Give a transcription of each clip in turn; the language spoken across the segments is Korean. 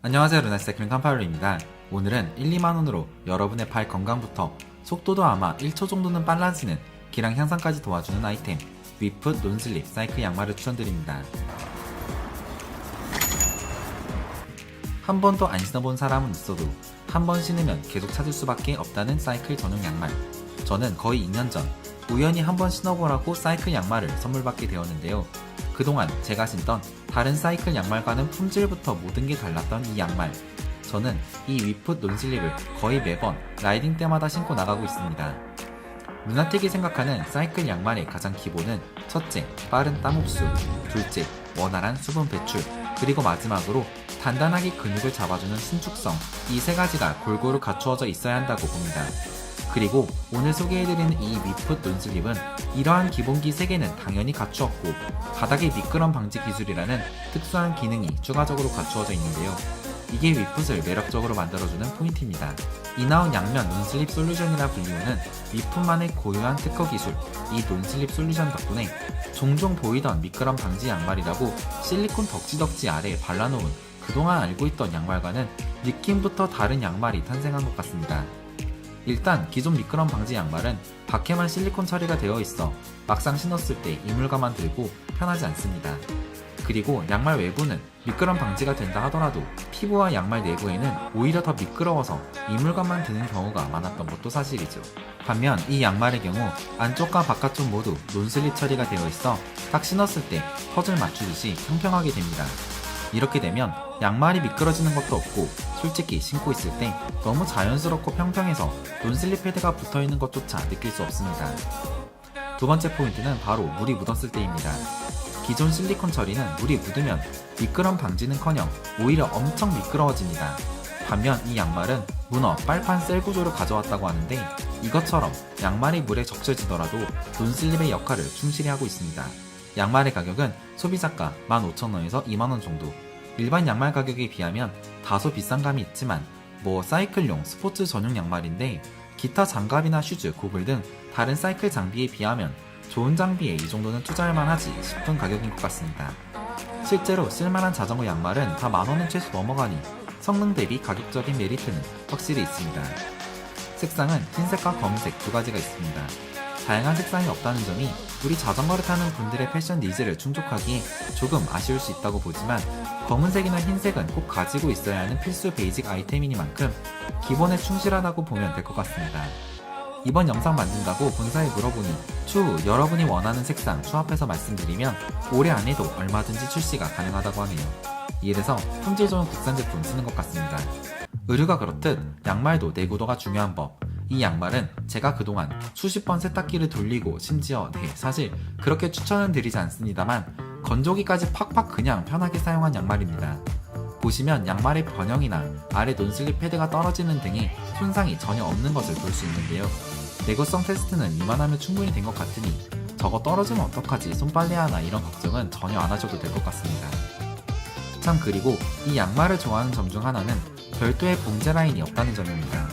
안녕하세요, 루나사이클링 칸파울루입니다. 오늘은 1, 2만원으로 여러분의 발 건강부터 속도도 아마 1초 정도는 빨라지는 기량 향상까지 도와주는 아이템 위풋 논슬립 사이클 양말을 추천드립니다. 한 번도 안 신어본 사람은 있어도 한 번 신으면 계속 찾을 수밖에 없다는 사이클 전용 양말. 저는 거의 2년 전 우연히 한 번 신어보라고 사이클 양말을 선물 받게 되었는데요. 그동안 제가 신던 다른 사이클 양말과는 품질부터 모든 게 달랐던 이 양말. 저는 이 위풋 논슬립을 거의 매번 라이딩 때마다 신고 나가고 있습니다. 루나틱이 생각하는 사이클 양말의 가장 기본은 첫째, 빠른 땀 흡수, 둘째, 원활한 수분 배출, 그리고 마지막으로 단단하게 근육을 잡아주는 신축성, 이 세 가지가 골고루 갖추어져 있어야 한다고 봅니다. 그리고 오늘 소개해드리는 이 위풋 논슬립은 이러한 기본기 3개는 당연히 갖추었고 바닥의 미끄럼 방지 기술이라는 특수한 기능이 추가적으로 갖추어져 있는데요. 이게 위풋을 매력적으로 만들어주는 포인트입니다. 이나운 양면 논슬립 솔루션이라 불리우는 위풋만의 고유한 특허 기술, 이 논슬립 솔루션 덕분에 종종 보이던 미끄럼 방지 양말이라고 실리콘 덕지덕지 아래에 발라놓은 그동안 알고 있던 양말과는 느낌부터 다른 양말이 탄생한 것 같습니다. 일단 기존 미끄럼 방지 양말은 밖에만 실리콘 처리가 되어 있어 막상 신었을 때 이물감만 들고 편하지 않습니다. 그리고 양말 외부는 미끄럼 방지가 된다 하더라도 피부와 양말 내부에는 오히려 더 미끄러워서 이물감만 드는 경우가 많았던 것도 사실이죠. 반면 이 양말의 경우 안쪽과 바깥쪽 모두 논슬립 처리가 되어 있어 딱 신었을 때 퍼즐 맞추듯이 평평하게 됩니다. 이렇게 되면 양말이 미끄러지는 것도 없고 솔직히 신고 있을 때 너무 자연스럽고 평평해서 논슬립 패드가 붙어있는 것조차 느낄 수 없습니다. 두 번째 포인트는 바로 물이 묻었을 때입니다. 기존 실리콘 처리는 물이 묻으면 미끄럼 방지는커녕 오히려 엄청 미끄러워집니다. 반면 이 양말은 문어, 빨판 셀 구조를 가져왔다고 하는데 이것처럼 양말이 물에 적셔지더라도 논슬립의 역할을 충실히 하고 있습니다. 양말의 가격은 소비자가 15,000원에서 2만원 정도. 일반 양말 가격에 비하면 다소 비싼 감이 있지만 사이클용 스포츠 전용 양말인데 기타 장갑이나 슈즈, 고글 등 다른 사이클 장비에 비하면 좋은 장비에 이 정도는 투자할 만하지 싶은 가격인 것 같습니다. 실제로 쓸만한 자전거 양말은 다 만원은 최소 넘어가니 성능 대비 가격적인 메리트는 확실히 있습니다. 색상은 흰색과 검은색 두 가지가 있습니다. 다양한 색상이 없다는 점이 우리 자전거를 타는 분들의 패션 니즈를 충족하기에 조금 아쉬울 수 있다고 보지만 검은색이나 흰색은 꼭 가지고 있어야 하는 필수 베이직 아이템이니만큼 기본에 충실하다고 보면 될 것 같습니다. 이번 영상 만든다고 본사에 물어보니 추후 여러분이 원하는 색상 수합해서 말씀드리면 올해 안에도 얼마든지 출시가 가능하다고 하네요. 이래서 품질 좋은 국산 제품 쓰는 것 같습니다. 의류가 그렇듯 양말도 내구도가 중요한 법. 이 양말은 제가 그동안 수십 번 세탁기를 돌리고 심지어 사실 그렇게 추천은 드리지 않습니다만 건조기까지 팍팍 그냥 편하게 사용한 양말입니다. 보시면 양말의 변형이나 아래 논슬립 패드가 떨어지는 등의 손상이 전혀 없는 것을 볼 수 있는데요. 내구성 테스트는 이만하면 충분히 된 것 같으니 저거 떨어지면 어떡하지 손빨래하나 이런 걱정은 전혀 안 하셔도 될 것 같습니다. 참 그리고 이 양말을 좋아하는 점 중 하나는 별도의 봉제 라인이 없다는 점입니다.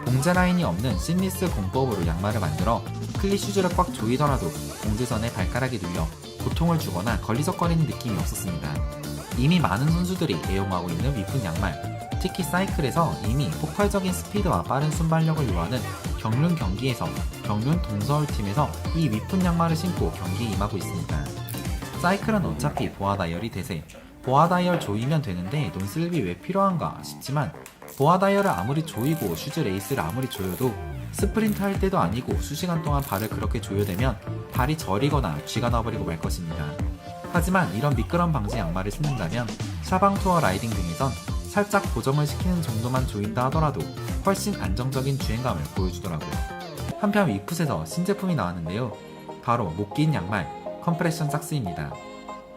봉제 라인이 없는 심리스 공법으로 양말을 만들어 클릿 슈즈를 꽉 조이더라도 봉제선에 발가락이 눌려 고통을 주거나 걸리적거리는 느낌이 없었습니다. 이미 많은 선수들이 애용하고 있는 위풋 양말, 특히 사이클에서 이미 폭발적인 스피드와 빠른 순발력을 요하는 경륜 경기에서 경륜 동서울팀에서 이 위풋 양말을 신고 경기에 임하고 있습니다. 사이클은 어차피 보아 다이얼이 대세, 보아 다이얼 조이면 되는데 논슬립이 왜 필요한가 싶지만 보아 다이얼을 아무리 조이고 슈즈 레이스를 아무리 조여도 스프린트 할 때도 아니고 수시간 동안 발을 그렇게 조여대면 발이 저리거나 쥐가 나버리고 말 것입니다. 하지만 이런 미끄럼 방지 양말을 신는다면 샤방 투어 라이딩 등에선 살짝 고정을 시키는 정도만 조인다 하더라도 훨씬 안정적인 주행감을 보여주더라고요. 한편 위풋에서 신제품이 나왔는데요. 바로 못 낀 양말 컴프레션 삭스입니다.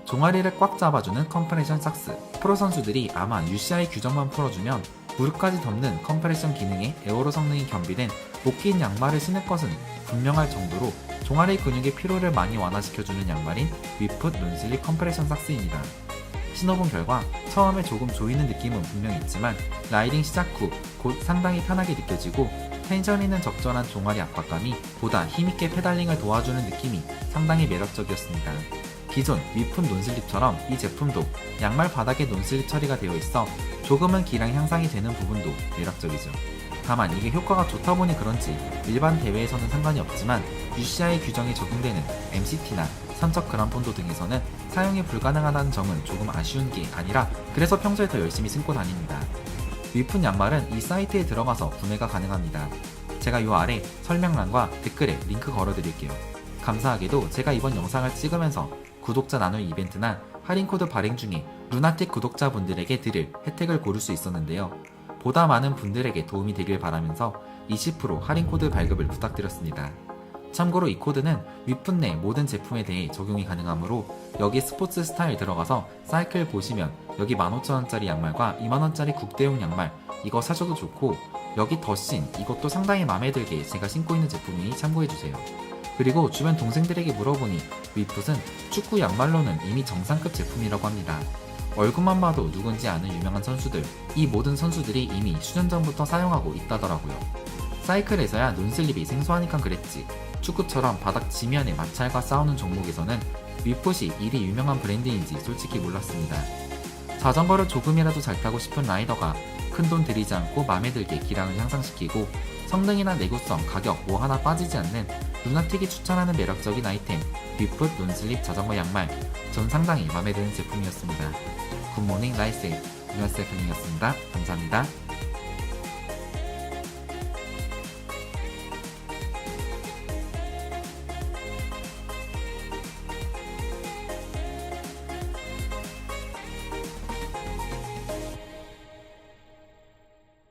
종아리를 꽉 잡아주는 컴프레션 삭스. 프로 선수들이 아마 UCI 규정만 풀어주면 무릎까지 덮는 컴프레션 기능에 에어로 성능이 겸비된 못 낀 양말을 신을 것은 분명할 정도로 종아리 근육의 피로를 많이 완화시켜주는 양말인 위풋 논슬립 컴프레션 삭스입니다. 신어본 결과 처음에 조금 조이는 느낌은 분명히 있지만 라이딩 시작 후 곧 상당히 편하게 느껴지고 텐션 있는 적절한 종아리 압박감이 보다 힘있게 페달링을 도와주는 느낌이 상당히 매력적이었습니다. 기존 위풋 논슬립처럼 이 제품도 양말 바닥에 논슬립 처리가 되어 있어 조금은 기량 향상이 되는 부분도 매력적이죠. 다만 이게 효과가 좋다 보니 그런지 일반 대회에서는 상관이 없지만 UCI 규정이 적용되는 MCT나 삼척 그란폰도 등에서는 사용이 불가능하다는 점은 조금 아쉬운 게 아니라 그래서 평소에 더 열심히 신고 다닙니다. 위풋 양말은 이 사이트에 들어가서 구매가 가능합니다. 제가 요 아래 설명란과 댓글에 링크 걸어드릴게요. 감사하게도 제가 이번 영상을 찍으면서 구독자 나눔 이벤트나 할인코드 발행 중에 루나틱 구독자분들에게 드릴 혜택을 고를 수 있었는데요. 보다 많은 분들에게 도움이 되길 바라면서 20% 할인코드 발급을 부탁드렸습니다. 참고로 이 코드는 위풋 내 모든 제품에 대해 적용이 가능하므로 여기 스포츠 스타일 들어가서 사이클 보시면 여기 15,000원짜리 양말과 20,000원짜리 국대용 양말 이거 사셔도 좋고 여기 더신 이것도 상당히 마음에 들게 제가 신고 있는 제품이니 참고해주세요. 그리고 주변 동생들에게 물어보니 위풋은 축구 양말로는 이미 정상급 제품이라고 합니다. 얼굴만 봐도 누군지 아는 유명한 선수들, 이 모든 선수들이 이미 수년 전부터 사용하고 있다더라고요. 사이클에서야 논슬립이 생소하니까 그랬지 축구처럼 바닥 지면에 마찰과 싸우는 종목에서는 위풋이 이리 유명한 브랜드인지 솔직히 몰랐습니다. 자전거를 조금이라도 잘 타고 싶은 라이더가 큰돈 들이지 않고 맘에 들게 기량을 향상시키고 성능이나 내구성, 가격 뭐 하나 빠지지 않는 루나틱이 추천하는 매력적인 아이템 위풋 논슬립 자전거 양말 전 상당히 맘에 드는 제품이었습니다. 굿모닝 라이스 루나셀프님이었습니다. 감사합니다.